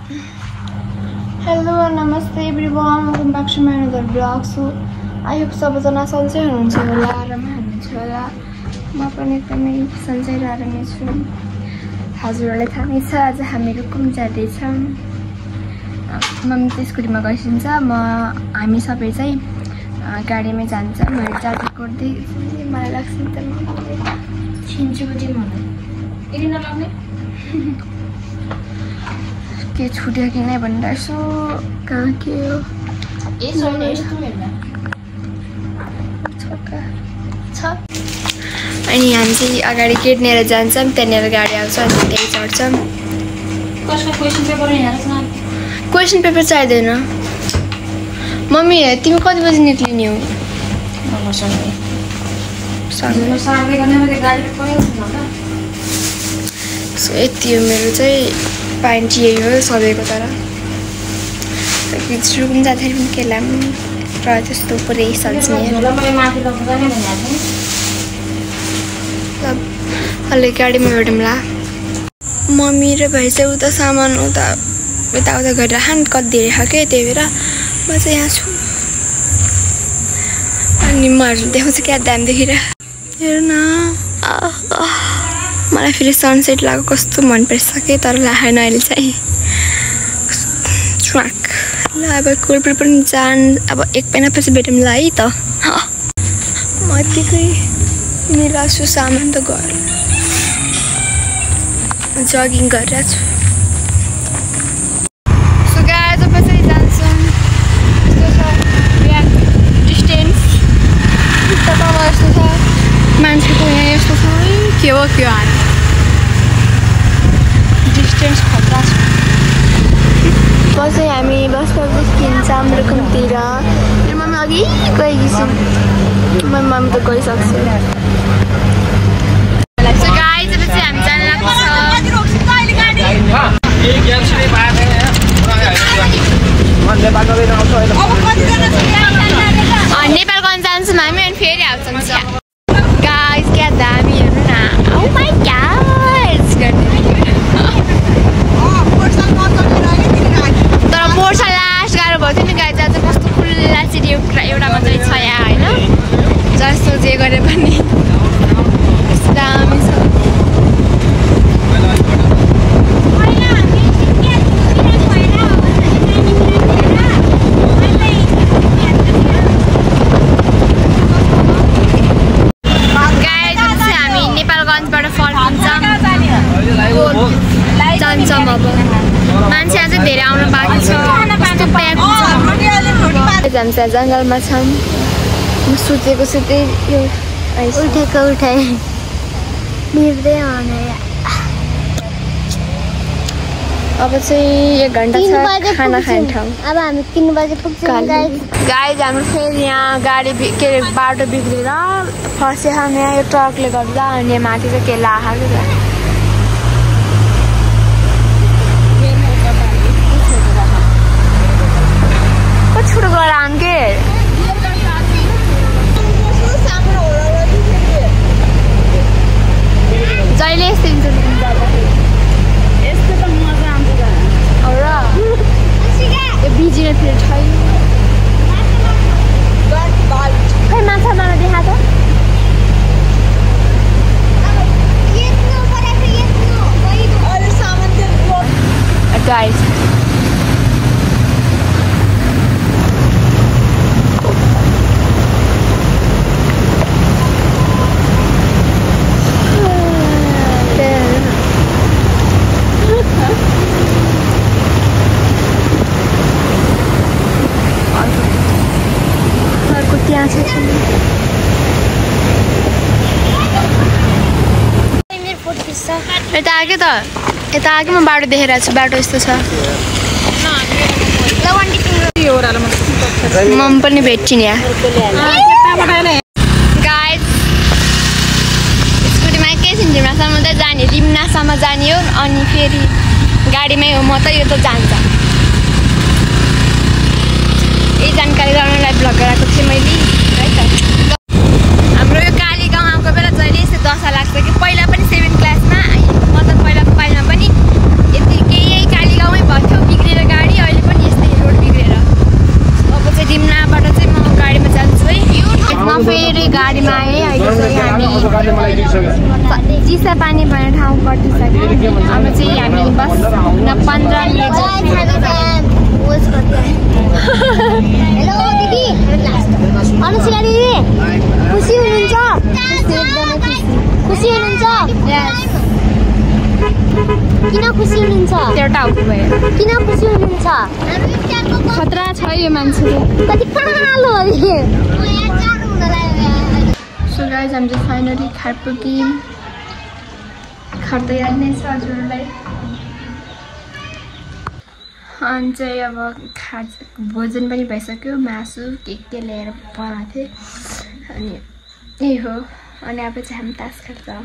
Hello, namaste everyone. Welcome back to my another vlog. So I hope सबैजना सन्चै हुनुहुन्छ होला, आराममा हुनुहुन्छ होला। म पनि एकदमै सन्चै र आरामै छु। हजुरहरूलाई थाहा नै छ आज हामीहरू घुम्न जाँदैछौँ। मम्मी त स्कुटीमा गइसिन्छ, हामी सबै चाहिँ गाडीमै जान्छ। मैले जाति गर्दै मलाई लाग्छ नि त छिन्चुको दिन होला। यदि नलाग्ने के छुट्यो कि नै भनिरहेछु। कहाँ के हो अनि हामी चाहिँ अगाडि गेट लिएर जान्छौँ, त्यहाँनिर गाडी आउँछ अनि त्यही चढ्छौँ। क्वेसन पेपर चाहिँदैन। मम्मी तिमी कति बजी निक्लिने हो? सो यति हो मेरो चाहिँ प्यान्ट, यही हो सबैको। तर सुरु पनि जाँदाखेरि पनि केलाम र त्यस्तो पुरै सल्झ्ने अलि गाडीमा भेटौँला। मम्मी र भाइ चाहिँ उता सामान यताउता गरेर हान कति धेरै खाएँ, त्यही भएर म चाहिँ यहाँ छु। अनि महरू देखाउँछु क्या दाम देखेर हेर न। मलाई फेरि सनसेट लाग्यो कस्तो मन परिसक्यो, तर लागेन अहिले चाहिँ च्वाक। ल अब कोलपुर पनि अब एक महिनापछि भेटौँला है त। म यतिकै मिलाउँछु सामान त घर जगिङ गरिरहेको छु। सो गाइज अब चाहिँ जान्छौँ। यस्तो छ डिस्टेन्स तपाईँमा यस्तो छ मान्छेको यहाँ यस्तो छ के हो के हाल डिस्टेन्स खतरा छ। चाहिँ हामी बसमा निस्किन्छौँ रुकुमतिर। मेरो मम्मी अघि गइसक्छु, मेरो मम्मी त गइसक्छु। सो गाइज अब चाहिँ हामी जान लाग्छ नेपालगञ्ज जान्छौँ हामी अनि फेरि आउँछ। गाइज क्या दामी हेर्नु न। ओ माई गॉड तर पोर्छ लास्ट गाह्रो भयो थियो नि। गाइज आज कस्तो खुल्ला सिटी एउटा मात्रै छ यहाँ होइन, जस्तो जे गरे पनि कस्तो दामी छ। जान्छौँ अब मान्छे अझै धेरै आउनु बाँकी छ। हामी त्यहाँ जङ्गलमा छौँ। म सुतेको सुत्दै यो उठेको उठाएँ बिर्दै आउने। अब चाहिँ 1 घन्टा छ खाना खाने ठाउँ। अब हामी 3 बजे पुग्छौँ। गाइज हाम्रो फेरि यहाँ गाडी के अरे बाटो बिग्रेर फस्यो हामी यहाँ यो ट्रकले गर्दा। अनि माथि चाहिँ के लाखाको छ छोटो गएर आउनु के जहिले यस्तो हुन्छ यस्तो त मजा आउँछ र यो बिजीमा फेरि छैन। खै माछा मलाई देखा त गाइस। यता आएको त यता आएको म बाटो देखेर छु। बाटो यस्तो छ मम पनि भेट्छिन् यहाँ। गाइज स्कुटीमा एकैछिन ढिम्रासम्म त जाने, रिम्नासम्म जाने हो अनि फेरि गाडीमै हो म त। यो त जान्छ यही जानकारी गराउनलाई ब्लग गराएको थिएँ मैले है त। हाम्रो यो काली गाउँ आएको बेला जहिले यस्तो दशा लाग्छ कि पहिला पनि 7th क्लासमा म त पहिलाको पाइलमा पनि यति केही काली गाउँमै भएको थियो। डैडी खुसी हुनुहुन्छ खुसी हुनुहुन्छ किन खुसी हुनुहुन्छ त्यो टाउको भयो किन खुसी हुनुहुन्छ खतरा छ यो मान्छेले कति कालो हो यो सो गाइज हामी चाहिँ फाइनली खाट पुग्यौँ खर्दै नै छ हजुरलाई अनि चाहिँ अब भोजन पनि भइसक्यो मासु के लिएर बनाएको थिएँ अनि यही हो अनि अब चाहिँ हामी तास खेल्छौँ